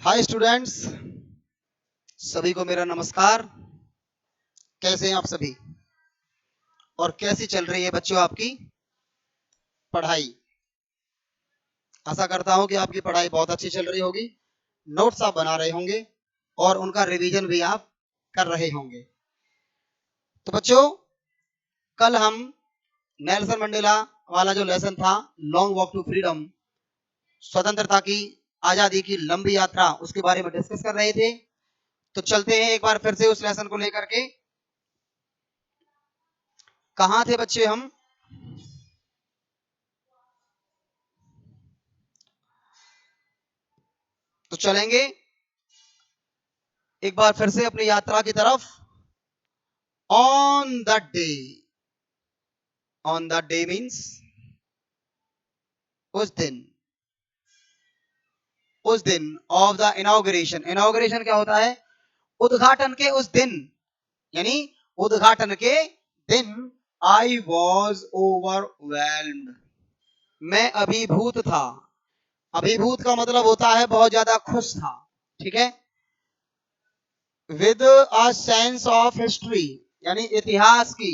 Hi students, सभी को मेरा नमस्कार। कैसे हैं आप सभी और कैसी चल रही है बच्चों आपकी पढ़ाई? आशा करता हूं कि आपकी पढ़ाई बहुत अच्छी चल रही होगी। नोट्स आप बना रहे होंगे और उनका रिवीजन भी आप कर रहे होंगे। तो बच्चों, कल हम नेल्सन मंडेला वाला जो लेसन था, लॉन्ग वॉक टू फ्रीडम, स्वतंत्रता की, आजादी की लंबी यात्रा, उसके बारे में डिस्कस कर रहे थे। तो चलते हैं एक बार फिर से उस लेसन को लेकर के। कहां थे बच्चे हम? तो चलेंगे एक बार फिर से अपनी यात्रा की तरफ। On the day, on the day means उस दिन, उस दिन ऑफ द इनॉग्रेशन। इनॉग्रेशन क्या होता है? उद्घाटन के उस दिन, यानी उद्घाटन के दिन। आई वॉज ओवरवेल्म्ड, मैं अभिभूत था। अभिभूत का मतलब होता है बहुत ज्यादा खुश था, ठीक है। With a sense of history, यानी इतिहास की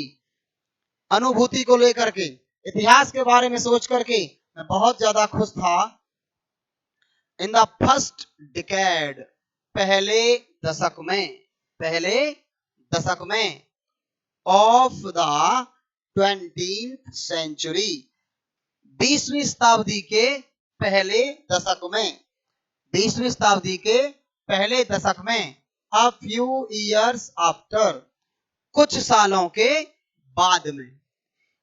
अनुभूति को लेकर के, इतिहास के बारे में सोच करके मैं बहुत ज्यादा खुश था। इन द फर्स्ट डिकेड, पहले दशक में, पहले दशक में, ऑफ द 20th सेंचुरी, 20वीं शताब्दी के पहले दशक में, 20वीं शताब्दी के पहले दशक में। अ फ्यू ईयर्स आफ्टर, कुछ सालों के बाद में,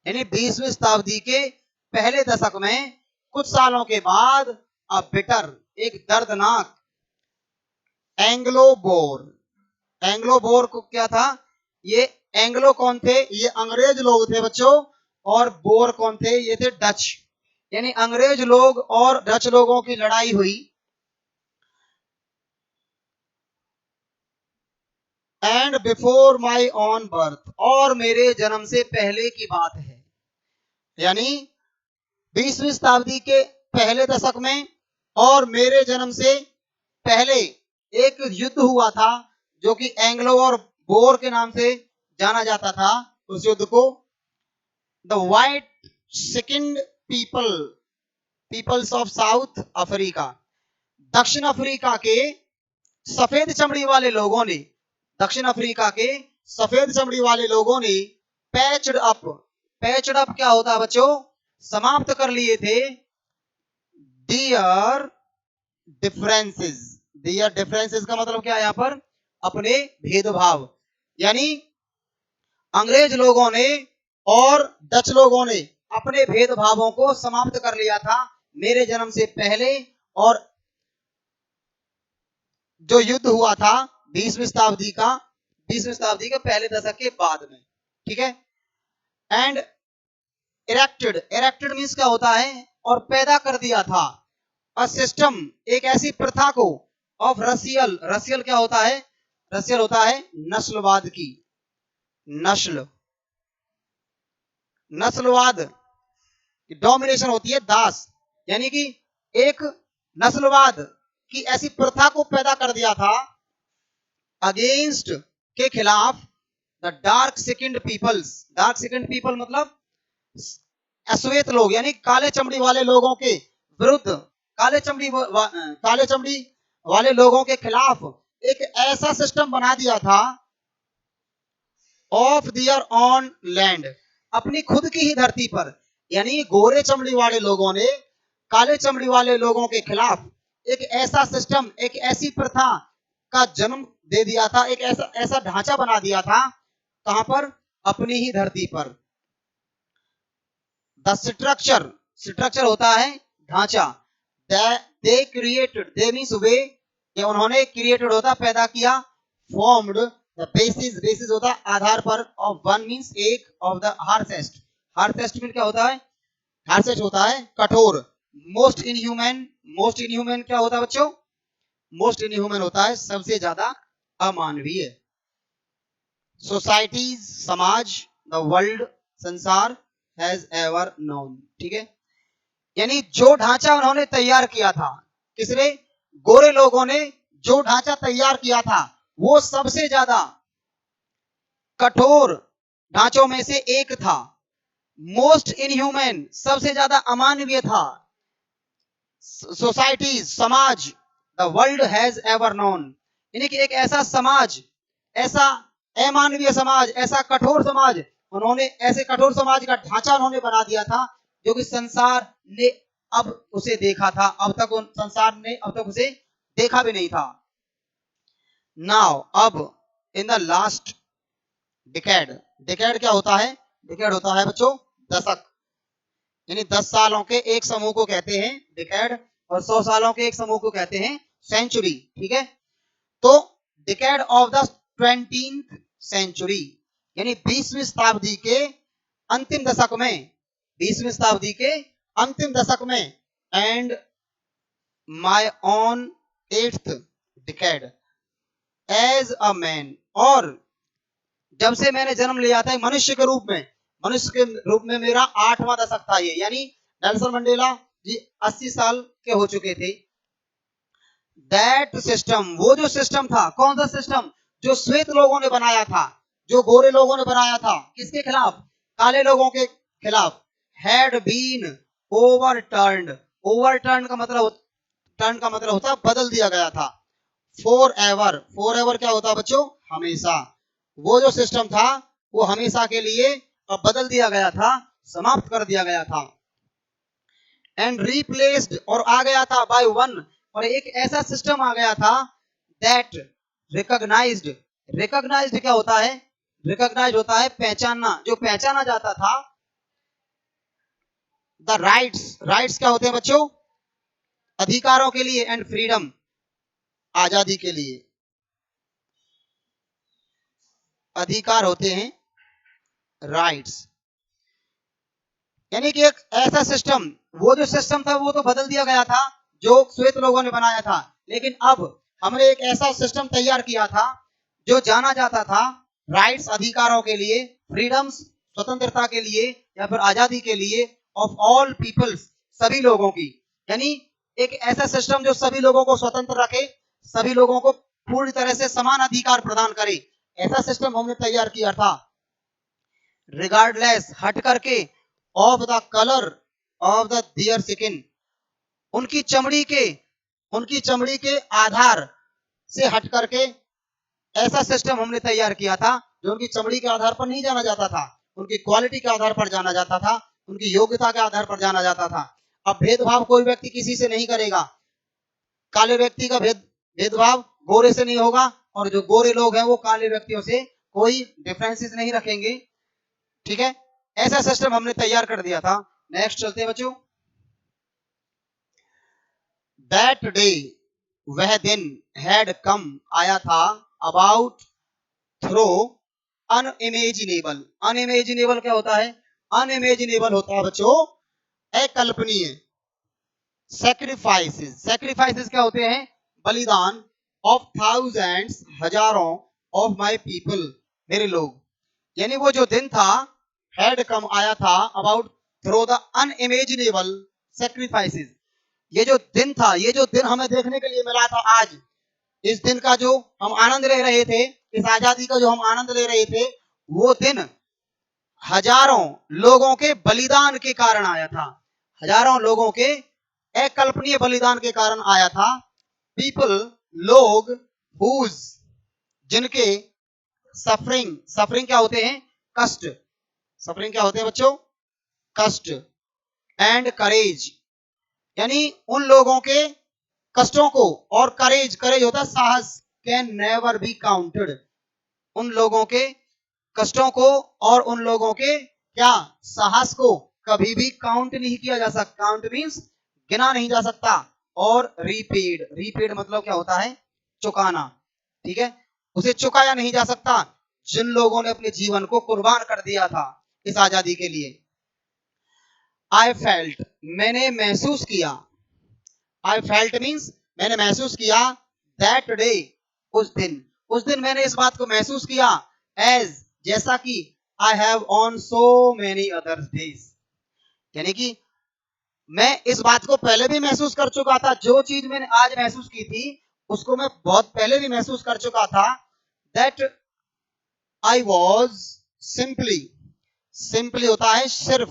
यानी 20वीं शताब्दी के पहले दशक में कुछ सालों के बाद, अ बिटर, एक दर्दनाक, एंग्लो बोर। एंग्लो बोर को क्या था? ये एंग्लो कौन थे? ये अंग्रेज लोग थे बच्चों। और बोर कौन थे? ये थे डच, यानी अंग्रेज लोग और डच लोगों की लड़ाई हुई। And before my on birth, और मेरे जन्म से पहले की बात है। यानी 20वीं शताब्दी के पहले दशक में और मेरे जन्म से पहले एक युद्ध हुआ था जो कि एंग्लो और बोर के नाम से जाना जाता था। उस युद्ध को the white skinned people, peoples of South Africa, दक्षिण अफ्रीका के सफेद चमड़ी वाले लोगों ने, दक्षिण अफ्रीका के सफेद चमड़ी वाले लोगों ने पैच्ड अप, पैच्ड अप क्या होता है बच्चों? समाप्त कर लिए थे डियर डिफरेंसेस। डियर डिफरेंसेस का मतलब क्या है यहां पर? अपने भेदभाव। यानी अंग्रेज लोगों ने और डच लोगों ने अपने भेदभावों को समाप्त कर लिया था मेरे जन्म से पहले, और जो युद्ध हुआ था 20वीं शताब्दी का, 20वीं शताब्दी के पहले दशक के बाद में, ठीक है। एंड इरेक्टेड, इरेक्टेड मीन्स क्या होता है? और पैदा कर दिया था। अ सिस्टम, एक ऐसी प्रथा को, ऑफ रसियल, रसियल क्या होता है? रसियल होता है नस्लवाद की, नस्ल, नस्लवाद की डोमिनेशन होती है दास, यानी कि एक नस्लवाद की ऐसी प्रथा को पैदा कर दिया था अगेंस्ट, के खिलाफ, the dark skinned peoples. Dark skinned people मतलब अश्वेत लोग, यानी काले चमड़ी वाले लोगों के विरुद्ध, काले चमड़ी वाले लोगों के खिलाफ एक ऐसा सिस्टम बना दिया था ऑफ दियर ऑन लैंड, अपनी खुद की ही धरती पर। यानी गोरे चमड़ी वाले लोगों ने काले चमड़ी वाले लोगों के खिलाफ एक ऐसा सिस्टम, एक ऐसी प्रथा का जन्म दे दिया था, एक ऐसा ऐसा ढांचा बना दिया था। कहां पर? अपनी ही धरती पर। द स्ट्रक्चर, स्ट्रक्चर होता है ढांचा। दे क्रिएटेड, दे मींस वे, ये उन्होंने क्रिएटेड होता पैदा किया, फॉर्म्ड द बेसिस, बेसिस होता आधार पर, ऑफ वन मींस एक, ऑफ द हार्सेस्ट, हार्सेस्ट मीन क्या होता है? हार्सेस्ट होता है कठोर। मोस्ट इनह्यूमन, मोस्ट इनह्यूमन क्या होता है बच्चों? मोस्ट इनह्यूमन होता है सबसे ज्यादा अमानवीय। सोसाइटीज, समाज, द वर्ल्ड, संसार, हैज एवर नोन, ठीक है। यानी जो ढांचा उन्होंने तैयार किया था, किसने? गोरे लोगों ने जो ढांचा तैयार किया था वो सबसे ज्यादा कठोर ढांचों में से एक था, मोस्ट इनह्यूमन, सबसे ज्यादा अमानवीय था, सोसाइटीज, समाज, the world has ever known, यानी कि एक ऐसा समाज, ऐसा अमानवीय समाज, ऐसा कठोर समाज, उन्होंने ऐसे कठोर समाज का ढांचा उन्होंने बना दिया था जो कि संसार ने अब उसे देखा था, अब तक संसार ने अब तक उसे देखा भी नहीं था। नाउ अब in the last decade, decade क्या होता है? डिकेड होता है बच्चों दशक, यानी 10 सालों के एक समूह को कहते हैं डिकेड, और 100 सालों के एक समूह को कहते हैं सेंचुरी। ठीक है, तो decade of the 20th century, यानी 20वीं शताब्दी के अंतिम दशक में, 20वीं शताब्दी के अंतिम दशक में, and my own 8th decade as a man, और जब से मैंने जन्म लिया था मनुष्य के रूप में, मनुष्य के रूप में मेरा 8वां दशक था ये, यानी नेल्सन मंडेला जी 80 साल के हो चुके थे। दैट सिस्टम, वो जो सिस्टम था, कौन सा सिस्टम? जो श्वेत लोगों ने बनाया था, जो गोरे लोगों ने बनाया था, किसके खिलाफ? काले लोगों के खिलाफ। हैड बीन ओवरटर्न्ड, ओवरटर्न का मतलब, टर्न का मतलब होता है बदल दिया गया था। फॉर एवर, फॉर एवर क्या होता है बच्चों? हमेशा। वो जो सिस्टम था वो हमेशा के लिए अब बदल दिया गया था, समाप्त कर दिया गया था। एंड रिप्लेस्ड, और आ गया था बाय वन, और एक ऐसा सिस्टम आ गया था दैट रिकॉग्नाइज्ड, रिकॉग्नाइज्ड क्या होता है? रिकॉग्नाइज होता है पहचानना, जो पहचाना जाता था। द राइट्स, राइट्स क्या होते हैं बच्चों? अधिकारों के लिए, एंड फ्रीडम, आजादी के लिए। अधिकार होते हैं राइट्स, यानी कि एक ऐसा सिस्टम, वो जो सिस्टम था वो तो बदल दिया गया था जो श्वेत लोगों ने बनाया था, लेकिन अब हमने एक ऐसा सिस्टम तैयार किया था जो जाना जाता था राइट्स, अधिकारों के लिए, फ्रीडम्स, स्वतंत्रता के लिए, या फिर आजादी के लिए, ऑफ ऑल पीपल्स, सभी लोगों की, यानी एक ऐसा सिस्टम जो सभी लोगों को स्वतंत्र रखे, सभी लोगों को पूरी तरह से समान अधिकार प्रदान करे, ऐसा सिस्टम हमने तैयार किया था। रिगार्डलेस, हट करके, of the colour of the their skin, उनकी चमड़ी के, उनकी चमड़ी के आधार से हट करके ऐसा सिस्टम हमने तैयार किया था जो उनकी चमड़ी के आधार पर नहीं जाना जाता था, उनकी क्वालिटी के आधार पर जाना जाता था, उनकी योग्यता के आधार पर जाना जाता था। अब भेदभाव कोई व्यक्ति किसी से नहीं करेगा, काले व्यक्ति का भेदभाव गोरे से नहीं होगा, और जो गोरे लोग हैं वो काले व्यक्तियों से कोई डिफरेंसेस नहीं रखेंगे। ठीक है, ऐसा सिस्टम हमने तैयार कर दिया था। नेक्स्ट चलते हैं बच्चों। दैट डे, वह दिन, हैड कम, आया था, अबाउट, थ्रो, अनइमेजिनेबल, अनइमेजिनेबल क्या होता है? अनइमेजिनेबल होता है बच्चों अकल्पनीय। सैक्रिफाइसेस, सैक्रिफाइसेस क्या होते हैं? बलिदान, ऑफ थाउजेंड्स, हजारों, ऑफ माय पीपल, मेरे लोग, यानी वो जो दिन था, हैड कम, आया था, about, through the unimaginable sacrifices, ये जो दिन था, ये जो दिन हमें देखने के लिए मिला था आज, इस दिन का जो हम आनंद ले रहे थे, इस आजादी का जो हम आनंद ले रहे थे, वो दिन हजारों लोगों के बलिदान के कारण आया था, हजारों लोगों के अकल्पनीय बलिदान के कारण आया था। पीपल, लोग, हुज, जिनके, सफरिंग, सफरिंग क्या होते हैं? कष्ट, सफरिंग क्या होते हैं बच्चों? कष्ट, एंड करेज, यानी उन लोगों के कष्टों को, और करेज, करेज होता है साहस, कैन नेवर बी काउंटेड, उन लोगों के कष्टों को और उन लोगों के क्या, साहस को कभी भी काउंट नहीं किया जा सकता, काउंट मींस गिना नहीं जा सकता। और रीपेड, रीपेड मतलब क्या होता है? चुकाना। ठीक है, उसे चुकाया नहीं जा सकता जिन लोगों ने अपने जीवन को कुर्बान कर दिया था इस आजादी के लिए। आई फेल्ट, मैंने महसूस किया, आई फेल्ट मीन्स मैंने महसूस किया, दैट डे, उस दिन, उस दिन मैंने इस बात को महसूस किया, एज, जैसा कि, I have on so many other days, यानी कि मैं इस बात को पहले भी महसूस कर चुका था, जो चीज मैंने आज महसूस की थी उसको मैं बहुत पहले भी महसूस कर चुका था, that I was simply, simply होता है सिर्फ,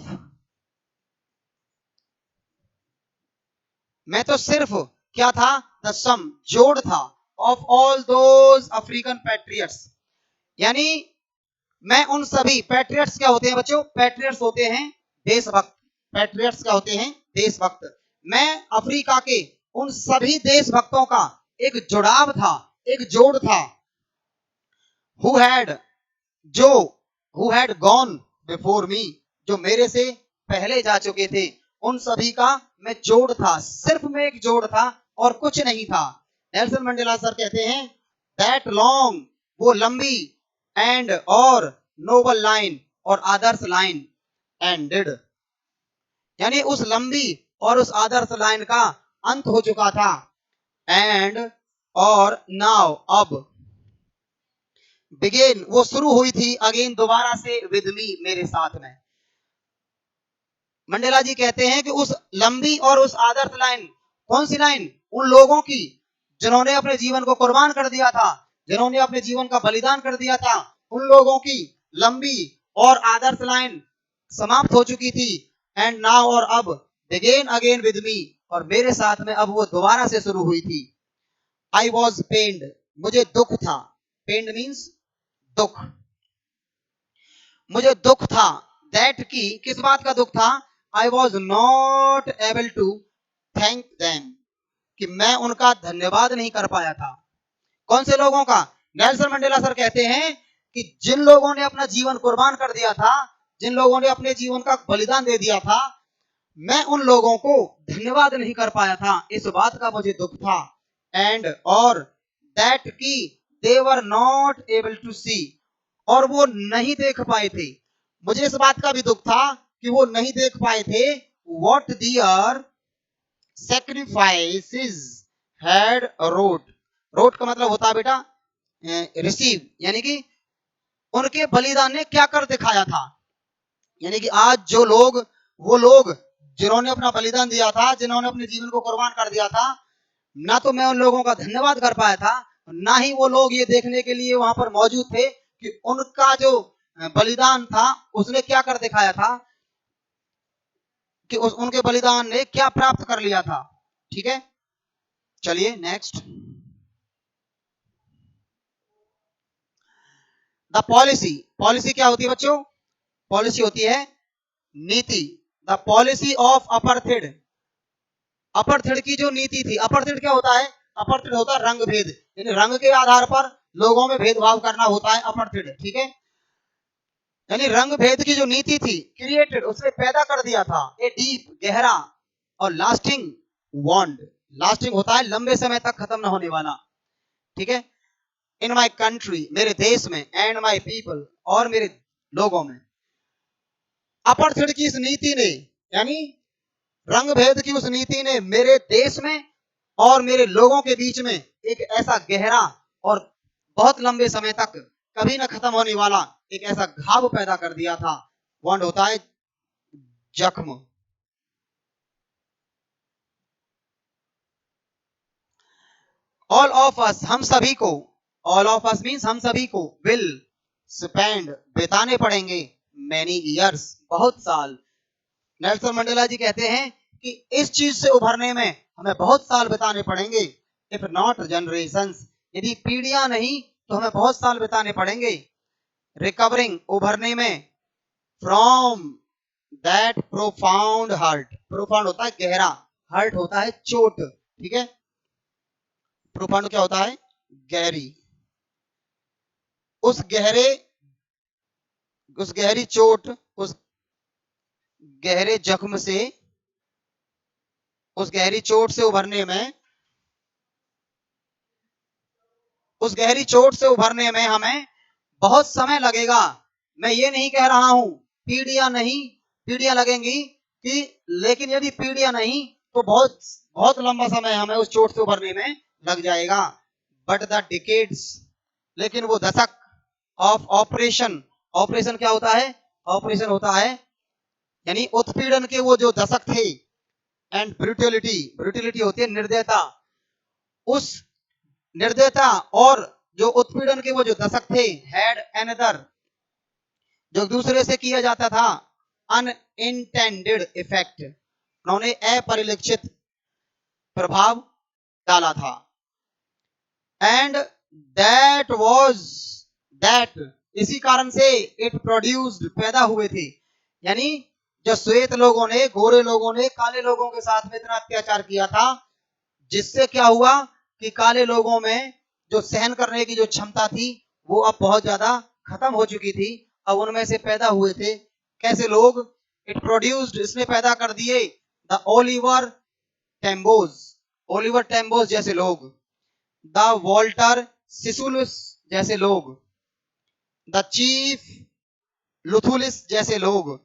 मैं तो सिर्फ क्या था, द सम, जोड़ था, of all those African patriots, यानी मैं उन सभी, पैट्रियट्स क्या होते हैं बच्चों, पैट्रियट्स होते हैं देशभक्त, पैट्रियट्स क्या होते हैं, देशभक्त, मैं अफ्रीका के उन सभी देशभक्तों का एक जुड़ाव था, एक जोड़ था, हु हैड, जो, who had gone before me, जो मेरे से पहले जा चुके थे, उन सभी का मैं जोड़ था, सिर्फ मैं एक जोड़ था और कुछ नहीं था। नेल्सन मंडेला सर कहते हैं दैट लॉन्ग, वो लंबी, एंड और नोबल लाइन, और आदर्श लाइन, एंडेड, यानी उस लंबी और उस आदर्श लाइन का अंत हो चुका था, एंड और नाउ, अब, बिगेन, वो शुरू हुई थी, अगेन, दोबारा से, विद मी, मेरे साथ में। मंडेला जी कहते हैं कि उस लंबी और उस आदर्श लाइन, कौन सी लाइन, उन लोगों की जिन्होंने अपने जीवन को कुर्बान कर दिया था, जिन्होंने अपने जीवन का बलिदान कर दिया था, उन लोगों की लंबी और आदर्श लाइन समाप्त हो चुकी थी, एंड नाउ, और अब, बिगेन अगेन विद मी, और मेरे साथ में अब वो दोबारा से शुरू हुई थी। आई वॉज पेन्ड, मुझे दुख था, पेन्ड मीन्स दुख, मुझे दुख था, दैट की, किस बात का दुख था, I was not able to thank them, कि मैं उनका धन्यवाद नहीं कर पाया था। कौन से लोगों का, नेल्सन मंडेला सर कहते हैं कि जिन लोगों ने अपना जीवन कुर्बान कर दिया था, जिन लोगों ने अपने जीवन का बलिदान दे दिया था, मैं उन लोगों को धन्यवाद नहीं कर पाया था, इस बात का मुझे दुख था, एंड और, दैट की, दे वर नॉट एबल टू सी, और वो नहीं देख पाए थे, मुझे इस बात का भी दुख था कि वो नहीं देख पाए थे, what their sacrifices had wrote, wrote का मतलब होता है बेटा रिसीव, यानी कि उनके बलिदान ने क्या कर दिखाया था, यानी कि आज जो लोग, वो लोग जिन्होंने अपना बलिदान दिया था, जिन्होंने अपने जीवन को कुर्बान कर दिया था, ना तो मैं उन लोगों का धन्यवाद कर पाया था, ना ही वो लोग ये देखने के लिए वहां पर मौजूद थे कि उनका जो बलिदान था उसने क्या कर दिखाया था, कि उनके बलिदान ने क्या प्राप्त कर लिया था। ठीक है, चलिए नेक्स्ट, द पॉलिसी, पॉलिसी क्या होती है बच्चों, पॉलिसी होती है नीति, द पॉलिसी ऑफ अपर्थिड, अपर्थिड की जो नीति थी, अपर्थिड क्या होता है, अपर्थिड होता है रंग भेद, यानी रंग के आधार पर लोगों में भेदभाव करना होता है अपर्थिड, ठीक है, यानी रंग भेद की जो नीति थी, क्रिएटेड, उसने पैदा कर दिया था, ए डीप, गहरा, और लास्टिंग वॉन्ड, लास्टिंग होता है लंबे समय तक खत्म न होने वाला, ठीक है, इन माई कंट्री, मेरे देश में, एंड माई पीपल, और मेरे लोगों में, अपर्थिड की इस नीति ने, यानी रंग भेद की उस नीति ने मेरे देश में और मेरे लोगों के बीच में एक ऐसा गहरा और बहुत लंबे समय तक कभी न खत्म होने वाला एक ऐसा घाव पैदा कर दिया था, वॉन्ड होता है जख्म, ऑल ऑफ अस, हम सभी को, ऑल ऑफ अस मीन्स हम सभी को, विल स्पेंड, बिताने पड़ेंगे, मैनी ईयर्स, बहुत साल, नेल्सन मंडेला जी कहते हैं कि इस चीज से उभरने में हमें बहुत साल बिताने पड़ेंगे, इफ नॉट जनरेशंस, यदि पीढ़ियां नहीं तो हमें बहुत साल बिताने पड़ेंगे, रिकवरिंग, उभरने में, from that profound hurt, profound होता है गहरा, हर्ट होता है चोट, ठीक है, प्रोफाउंड क्या होता है, गहरी, उस गहरे, उस गहरी चोट, उस गहरे जख्म से, उस गहरी चोट से उभरने में, उस गहरी चोट से उभरने में हमें बहुत समय लगेगा, मैं ये नहीं कह रहा हूं पीढ़ियां नहीं, पीढ़ियां लगेंगी कि, लेकिन यदि पीढ़ियां नहीं तो बहुत बहुत लंबा समय हमें उस चोट से उभरने में लग जाएगा, बट द डिकेड्स, लेकिन वो दशक, ऑफ ऑपरेशन, ऑपरेशन क्या होता है, ऑपरेशन होता है यानी उत्पीड़न के वो जो दशक थे, एंड ब्रूटलिटी, ब्रूटलिटी होती है निर्दयता, उस निर्दयता और जो उत्पीड़न के वो जो दशक थे, हैड अनदर, जो दूसरे से किया जाता था, अनइंटेंडेड इफेक्ट, उन्होंने अपरिलक्षित प्रभाव डाला था। एंड दैट वाज दैट, इसी कारण से इट प्रोड्यूस्ड, पैदा हुए थे, यानी जो श्वेत लोगों ने, गोरे लोगों ने काले लोगों के साथ में इतना अत्याचार किया था, जिससे क्या हुआ कि काले लोगों में जो सहन करने की जो क्षमता थी वो अब बहुत ज्यादा खत्म हो चुकी थी। अब उनमें से पैदा हुए थे कैसे लोग, इट प्रोड्यूस्ड, इसने पैदा कर दिए, द ओलिवर टेम्बोज, ओलिवर टेम्बोज जैसे लोग, द वॉल्टर सिसुलुस जैसे लोग, द चीफ लुथुलिस जैसे लोग,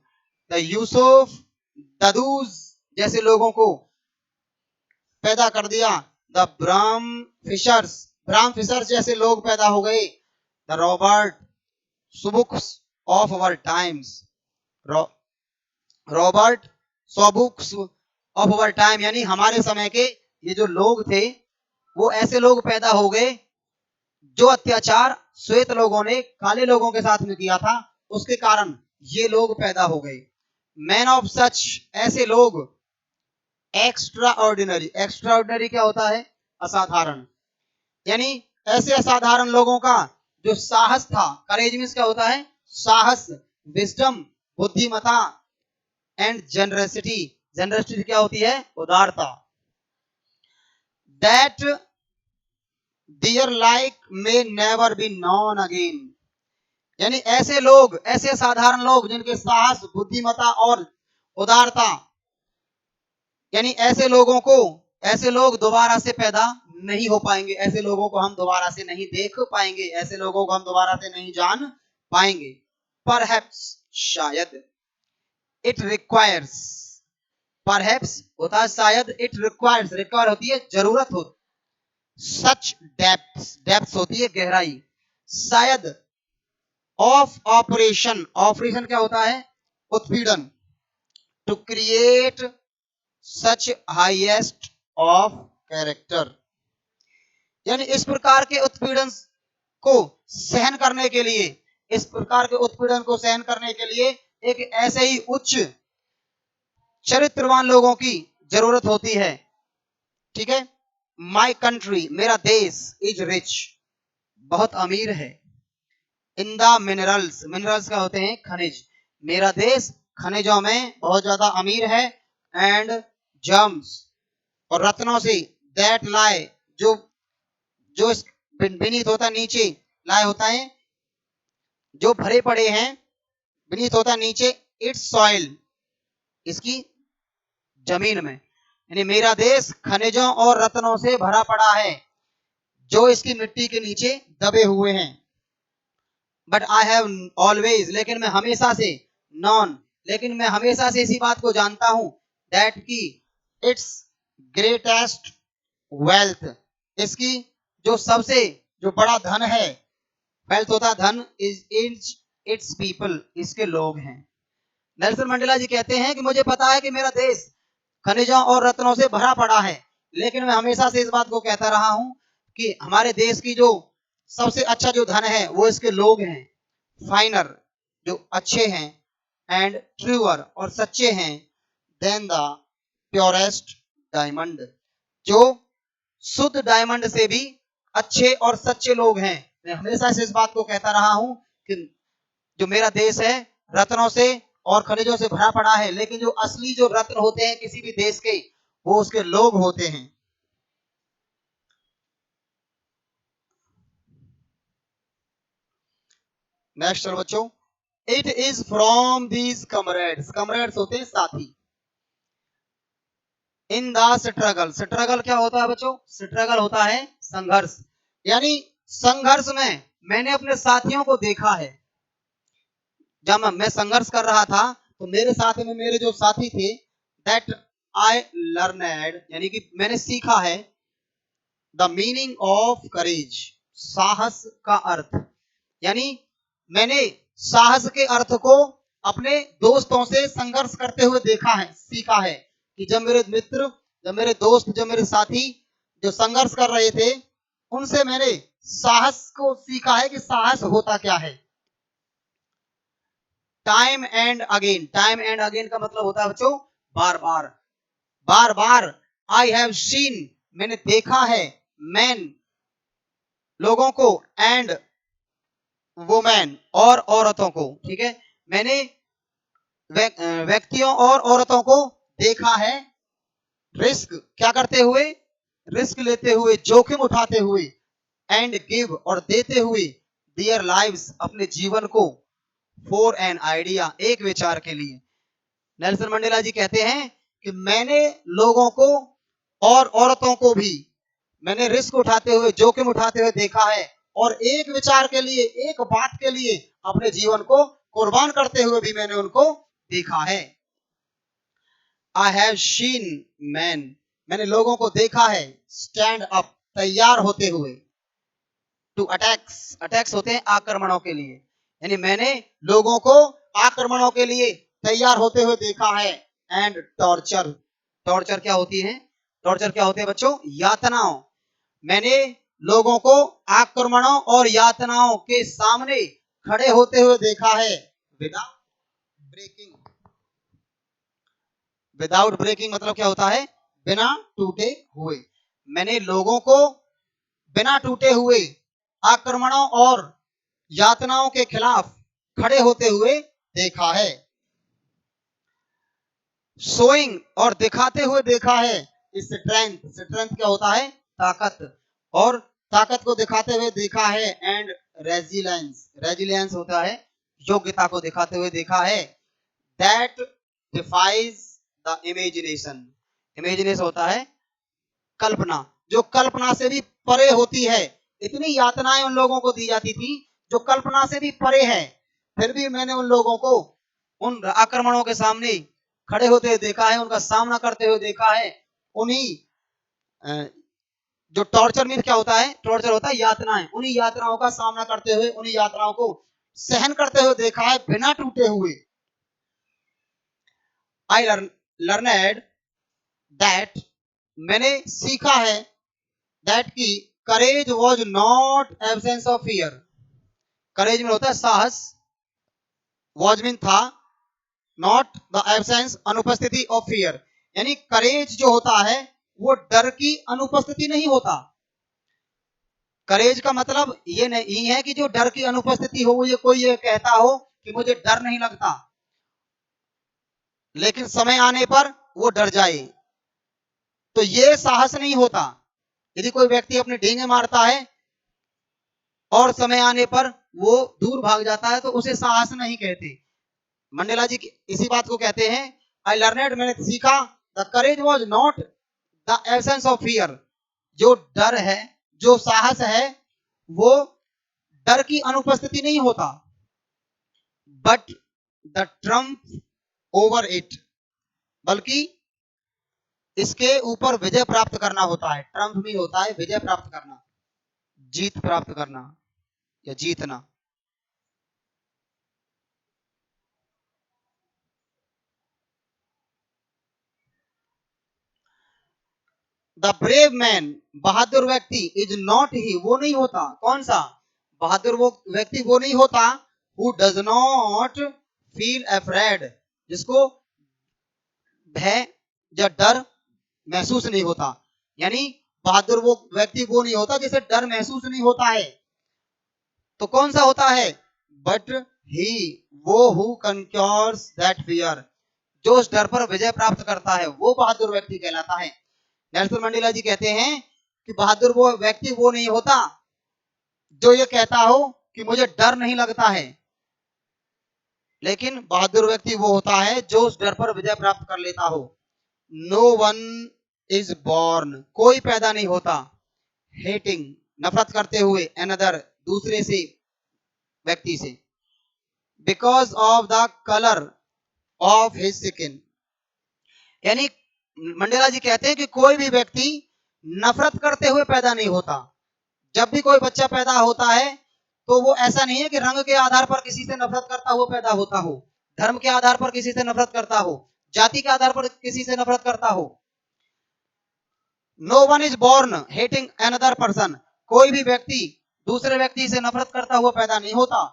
द यूसुफ ददूज जैसे लोगों को पैदा कर दिया, द ब्राह्म फिशर्स जैसे लोग पैदा हो गए, the Robert Sobukwes of our times, Robert Sobukwe of our time, यानी हमारे समय के ये जो लोग थे वो ऐसे लोग पैदा हो गए जो अत्याचार श्वेत लोगों ने काले लोगों के साथ में किया था, उसके कारण ये लोग पैदा हो गए। मैन ऑफ सच, ऐसे लोग, एक्स्ट्रा ऑर्डिनरी, एक्स्ट्रा ऑर्डिनरी क्या होता है, असाधारण, यानी ऐसे असाधारण लोगों का जो साहस था, करेज मींस क्या होता है, साहस, विजडम, बुद्धिमता, एंड जनरसिटी, जनरसिटी क्या होती है, उदारता, that their like may never be known again, यानी ऐसे लोग, ऐसे साधारण लोग जिनके साहस, बुद्धिमता और उदारता, यानी ऐसे लोगों को, ऐसे लोग दोबारा से पैदा नहीं हो पाएंगे, ऐसे लोगों को हम दोबारा से नहीं देख पाएंगे, ऐसे लोगों को हम दोबारा से नहीं जान पाएंगे। परहैप्स, शायद, इट रिक्वायर्स, परहैप्स होता है शायद, इट रिक्वायर्स, रिक्वायर होती है जरूरत हो, सच डेप्थ्स, डेप्थ्स होती है गहराई, शायद, ऑफ ऑपरेशन, ऑपरेशन क्या होता है, उत्पीड़न, to create such highest of character, यानी इस प्रकार के उत्पीड़न को सहन करने के लिए, इस प्रकार के उत्पीड़न को सहन करने के लिए एक ऐसे ही उच्च चरित्रवान लोगों की जरूरत होती है। ठीक है, माई कंट्री, मेरा देश, इज रिच, बहुत अमीर है, इन द मिनरल्स, मिनरल्स क्या होते हैं, खनिज, मेरा देश खनिजों में बहुत ज्यादा अमीर है, एंड जम्स, और रत्नों से, दैट लाई, जो जो बीनीथ होता नीचे, लाई होता है जो भरे पड़े हैं, बीनीथ होता नीचे, इट्स सॉइल, इसकी जमीन में, यानी मेरा देश खनिजों और रत्नों से भरा पड़ा है जो इसकी मिट्टी के नीचे दबे हुए हैं। बट आई हैव ऑलवेज, लेकिन मैं हमेशा से, नॉन, लेकिन मैं हमेशा से इसी बात को जानता हूं, दैट की इट्स ग्रेटेस्ट वेल्थ, इसकी जो सबसे जो बड़ा धन है, वेल्थ होता धन, इज इट्स पीपल, इसके लोग हैं। नेल्सन मंडेला जी कहते हैं कि मुझे पता है कि मेरा देश खनिजों और रत्नों से भरा पड़ा है, लेकिन मैं हमेशा से इस बात को कहता रहा हूं कि हमारे देश की जो सबसे अच्छा जो धन है वो इसके लोग हैं, फाइनर, जो अच्छे हैं, एंड ट्रूअर, और सच्चे हैं, देन द प्योरेस्ट डायमंड, जो शुद्ध डायमंड से भी अच्छे और सच्चे लोग हैं। मैं हमेशा से इस बात को कहता रहा हूं कि जो मेरा देश है रत्नों से और खनिजों से भरा पड़ा है, लेकिन जो असली जो रत्न होते हैं किसी भी देश के, वो उसके लोग होते हैं। नेक्स्ट चलो बच्चों, it is from these comrades, comrades होते हैं साथी, इन द स्ट्रगल, स्ट्रगल क्या होता है बच्चों, स्ट्रगल होता है संघर्ष, यानी संघर्ष में मैंने अपने साथियों को देखा है, जब मैं संघर्ष कर रहा था तो मेरे साथ में मेरे जो साथी थे, दैट आई लर्नेड, यानी कि मैंने सीखा है, द मीनिंग ऑफ करेज, साहस का अर्थ, यानी मैंने साहस के अर्थ को अपने दोस्तों से संघर्ष करते हुए देखा है, सीखा है कि जब मेरे मित्र, जब मेरे दोस्त, जब मेरे साथी जो संघर्ष कर रहे थे, उनसे मैंने साहस को सीखा है कि साहस होता क्या है। Time and again, time and again का मतलब होता है बच्चों बार बार, बार बार। आई हैव सीन, मैंने देखा है, मैन लोगों को, एंड वुमेन और औरतों को, ठीक है। मैंने व्यक्तियों और औरतों को देखा है रिस्क क्या करते हुए, रिस्क लेते हुए, जोखिम उठाते हुए, एंड गिव और देते हुए, देयर लाइव्स अपने जीवन को, फॉर एन आइडिया एक विचार के लिए। नेल्सन मंडेला जी कहते हैं कि मैंने लोगों को और औरतों को भी मैंने रिस्क उठाते हुए, जोखिम उठाते हुए देखा है, और एक विचार के लिए, एक बात के लिए अपने जीवन को कुर्बान करते हुए भी मैंने उनको देखा है। आई हैव सीन मैन, मैंने लोगों को देखा है स्टैंड अप, तैयार होते हुए, टू अटैक्स, अटैक्स होते हैं आक्रमणों के लिए, यानी मैंने लोगों को आक्रमणों के लिए तैयार होते हुए देखा है। एंड टॉर्चर, टॉर्चर क्या होती है, टॉर्चर क्या होते हैं बच्चों, यातनाओं। मैंने लोगों को आक्रमणों और यातनाओं के सामने खड़े होते हुए देखा है, विदाउट ब्रेकिंग। विदाउट ब्रेकिंग मतलब क्या होता है, बिना टूटे हुए। मैंने लोगों को बिना टूटे हुए आक्रमणों और यातनाओं के खिलाफ खड़े होते हुए देखा है। शोइंग और दिखाते हुए देखा है, स्ट्रेंथ, स्ट्रेंथ क्या होता है, ताकत, और ताकत को दिखाते हुए देखा है। एंड रेजिलियंस, रेजिलियंस होता है योग्यता को दिखाते हुए देखा है। That defies the imagination, imagination होता है कल्पना, जो कल्पना से भी परे होती है। इतनी यातनाएं उन लोगों को दी जाती थी जो कल्पना से भी परे है, फिर भी मैंने उन लोगों को उन आक्रमणों के सामने खड़े होते हुए देखा है, उनका सामना करते हुए देखा है। उन्हीं जो टॉर्चर में क्या होता है, टॉर्चर होता है यातनाएं, उन्हीं यातनाओं का सामना करते हुए, उन्हीं यातनाओं को सहन करते हुए देखा है, बिना टूटे हुए। आई लर्नेड दैट, मैंने सीखा है, दैट की courage was not absence of fear. Courage में होता है साहस, वॉज मीन था, नॉट द एब्सेंस अनुपस्थिति ऑफ फियर, यानी करेज जो होता है वो डर की अनुपस्थिति नहीं होता। करेज का मतलब ये नहीं है कि जो डर की अनुपस्थिति हो, ये कोई ये कहता हो कि मुझे डर नहीं लगता, लेकिन समय आने पर वो डर जाए, तो ये साहस नहीं होता। यदि कोई व्यक्ति अपने डींगे मारता है और समय आने पर वो दूर भाग जाता है, तो उसे साहस नहीं कहते। मंडेला जी इसी बात को कहते हैं, आई लर्नेड, मैंने सीखा, the courage was not the absence of fear, जो डर है, जो साहस है, वो डर की अनुपस्थिति नहीं होता, but the Trump over it, बल्कि इसके ऊपर विजय प्राप्त करना होता है। ट्रम्प भी होता है विजय प्राप्त करना, जीत प्राप्त करना या जीतना। द ब्रेव मैन, बहादुर व्यक्ति, इज नॉट ही, वो नहीं होता, कौन सा बहादुर, वो व्यक्ति वो नहीं होता, who does not feel afraid, जिसको भय या डर महसूस नहीं होता। यानी बहादुर वो व्यक्ति वो नहीं होता जिसे डर महसूस नहीं होता है। तो कौन सा होता है, बट ही, वो हु कंक्योर्स दैट फियर, जो उस डर पर विजय प्राप्त करता है, वो बहादुर व्यक्ति कहलाता है। नेल्सन मंडेला जी कहते हैं कि बहादुर वो व्यक्ति वो नहीं होता जो ये कहता हो कि मुझे डर नहीं लगता है, लेकिन बहादुर व्यक्ति वो होता है जो उस डर पर विजय प्राप्त कर लेता हो। नो वन इज बॉर्न, कोई पैदा नहीं होता, हेटिंग, नफरत करते हुए, अनदर, दूसरे से, व्यक्ति से, because of the colour of his skin, यानी मंडेला जी कहते हैं कि कोई भी व्यक्ति नफरत करते हुए पैदा नहीं होता। जब भी कोई बच्चा पैदा होता है तो वो ऐसा नहीं है कि रंग के आधार पर किसी से नफरत करता हुआ पैदा होता हो, धर्म के आधार पर किसी से नफरत करता हो, जाति के आधार पर किसी से नफरत करता हो। No one is born hating another person, कोई भी व्यक्ति दूसरे व्यक्ति से नफरत करता हुआ पैदा नहीं होता।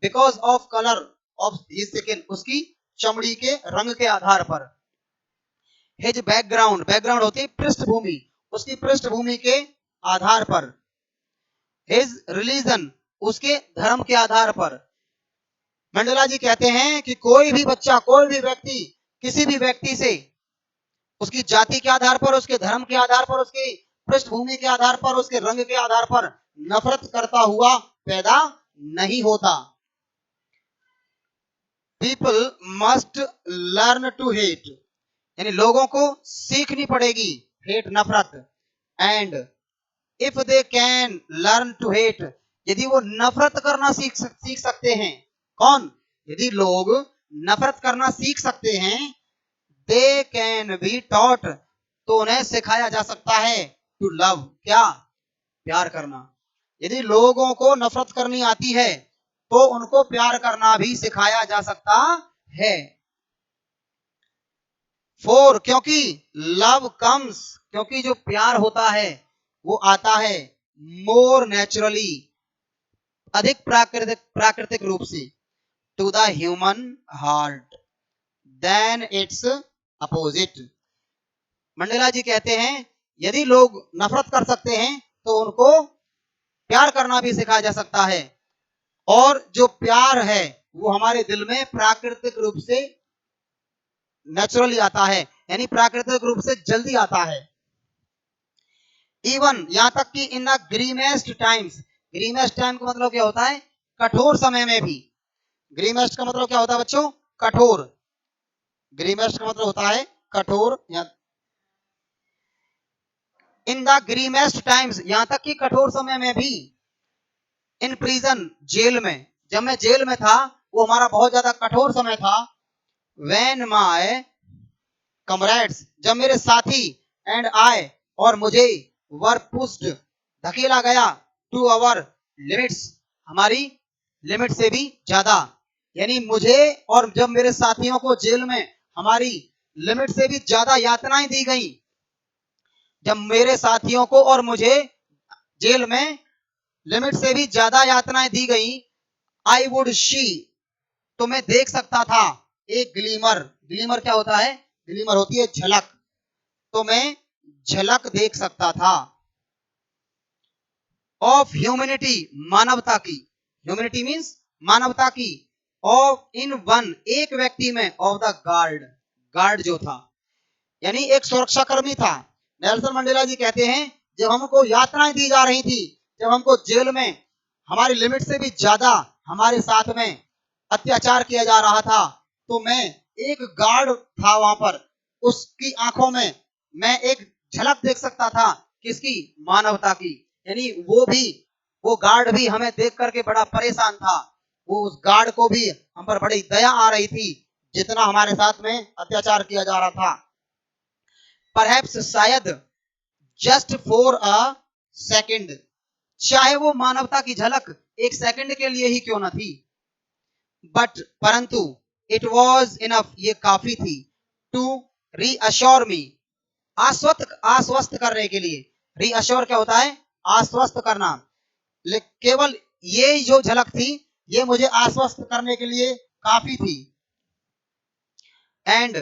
Because of colour of his skin, उसकी चमड़ी के रंग के आधार पर। हिज बैकग्राउंड, बैकग्राउंड होती है पृष्ठभूमि, उसकी पृष्ठभूमि के आधार पर। हिज रिलीजन, उसके धर्म के आधार पर। मंडेला जी कहते हैं कि कोई भी बच्चा, कोई भी व्यक्ति किसी भी व्यक्ति से उसकी जाति के आधार पर, उसके धर्म के आधार पर, उसकी पृष्ठभूमि के आधार पर, उसके रंग के आधार पर नफरत करता हुआ पैदा नहीं होता। People must learn to hate, यानी लोगों को सीखनी पड़ेगी हेट, नफरत। And if they can learn to hate, यदि वो नफरत करना सीख सकते हैं। कौन? यदि लोग नफरत करना सीख सकते हैं, दे कैन बी टॉट, तो उन्हें सिखाया जा सकता है टू लव, क्या? प्यार करना। यदि लोगों को नफरत करनी आती है तो उनको प्यार करना भी सिखाया जा सकता है। 4, क्योंकि लव कम्स, क्योंकि जो प्यार होता है वो आता है मोर नेचुरली, अधिक प्राकृतिक रूप से, to the human heart than its opposite. Mandela ji कहते हैं यदि लोग नफरत कर सकते हैं तो उनको प्यार करना भी सिखाया जा सकता है। और जो प्यार है वो हमारे दिल में प्राकृतिक रूप से नेचुरली आता है, यानी प्राकृतिक रूप से जल्दी आता है। इवन, यहां तक कि in the grimmest times, grimmest time का मतलब क्या होता है? कठोर समय में भी। ग्रीमेस्ट का मतलब क्या होता है बच्चों? कठोर। ग्रीमेस्ट का मतलब होता है कठोर। इन द ग्रीमेस्ट टाइम्स, यहां तक कि कठोर समय में भी। इन प्रिजन, जेल में, जब मैं जेल में था वो हमारा बहुत ज्यादा कठोर समय था। व्हेन माय कमरेड्स, जब मेरे साथी, एंड आई, और मुझे, वर पुश्ड, धकेला गया, टू अवर लिमिट्स, हमारी लिमिट से भी ज्यादा। यानी मुझे और जब मेरे साथियों को जेल में हमारी लिमिट से भी ज्यादा यातनाएं दी गई, जब मेरे साथियों को और मुझे जेल में लिमिट से भी ज्यादा यातनाएं दी गई, आई वुड सी, तो मैं देख सकता था, एक ग्लीमर, ग्लीमर क्या होता है? ग्लीमर होती है झलक, तो मैं झलक देख सकता था। ऑफ ह्यूमैनिटी, मानवता की, ह्यूमैनिटी मींस मानवता की। ऑफ इन वन, एक व्यक्ति में, ऑफ द गार्ड, गार्ड जो था, यानी एक सुरक्षा कर्मी था। नेल्सन मंडेला जी कहते हैं जब हमको यातनाएं दी जा रही थी, जब हमको जेल में हमारी लिमिट से भी ज्यादा हमारे साथ में अत्याचार किया जा रहा था, तो मैं, एक गार्ड था वहां पर, उसकी आंखों में मैं एक झलक देख सकता था, किसकी? मानवता की। यानी वो गार्ड भी हमें देख करके बड़ा परेशान था। वो उस गार्ड को भी हम पर बड़ी दया आ रही थी, जितना हमारे साथ में अत्याचार किया जा रहा था। परहैप्स, शायद, जस्ट फॉर अ सेकेंड, चाहे वो मानवता की झलक एक सेकंड के लिए ही क्यों न थी, बट, परंतु, इट वॉज इनफ, ये काफी थी, टू रीअश्योर मी, आश्वस्त करने के लिए। रीअश्योर क्या होता है? आश्वस्त करना। केवल ये जो झलक थी ये मुझे आश्वस्त करने के लिए काफी थी। एंड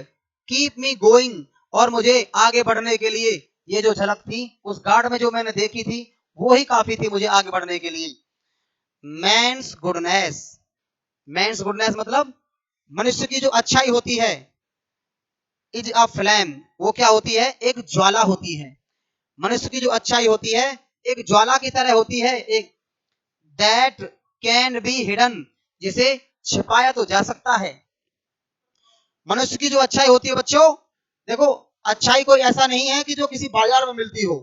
कीप मी गोइंग, और मुझे आगे बढ़ने के लिए ये जो झलक थी उस गार्ड में जो मैंने देखी थी वो ही काफी थी मुझे आगे बढ़ने के लिए। मैंस गुडनेस, मैंस गुडनेस मतलब मनुष्य की जो अच्छाई होती है, इज अ फ्लेम, वो क्या होती है? एक ज्वाला होती है। मनुष्य की जो अच्छाई होती है एक ज्वाला की तरह होती है, एक दैट कैन बी हिडन, जिसे छिपाया तो जा सकता है। मनुष्य की जो अच्छाई होती है बच्चों, देखो, अच्छाई कोई ऐसा नहीं है कि जो किसी बाजार में मिलती हो।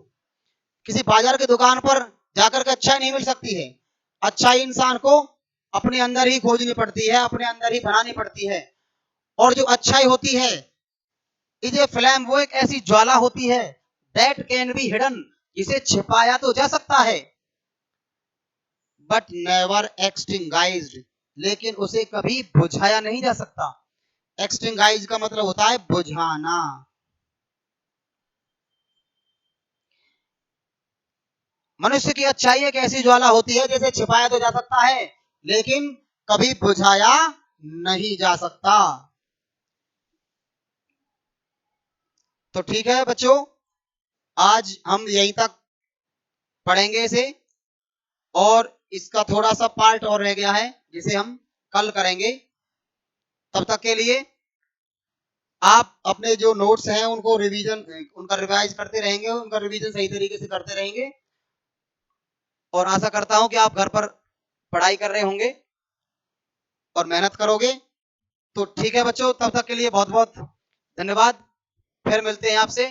किसी बाजार की दुकान पर जाकर के अच्छाई नहीं मिल सकती है। अच्छाई इंसान को अपने अंदर ही खोजनी पड़ती है, अपने अंदर ही बनानी पड़ती है। और जो अच्छाई होती है, इज ए फ्लेम, वो एक ऐसी ज्वाला होती है, दैट कैन बी हिडन, जिसे छिपाया तो जा सकता है, बट नेवर एक्सटिंगाइज्ड, लेकिन उसे कभी बुझाया नहीं जा सकता। एक्सटिंगाइज का मतलब होता है बुझाना। मनुष्य की अच्छाई एक ऐसी ज्वाला होती है जिसे छिपाया तो जा सकता है लेकिन कभी बुझाया नहीं जा सकता। तो ठीक है बच्चों, आज हम यहीं तक पढ़ेंगे इसे, और इसका थोड़ा सा पार्ट और रह गया है जिसे हम कल करेंगे। तब तक के लिए आप अपने जो नोट्स हैं उनको उनका रिवाइज करते रहेंगे, उनका रिवीजन सही तरीके से करते रहेंगे, और आशा करता हूं कि आप घर पर पढ़ाई कर रहे होंगे और मेहनत करोगे। तो ठीक है बच्चों, तब तक के लिए बहुत बहुत धन्यवाद। फिर मिलते हैं आपसे।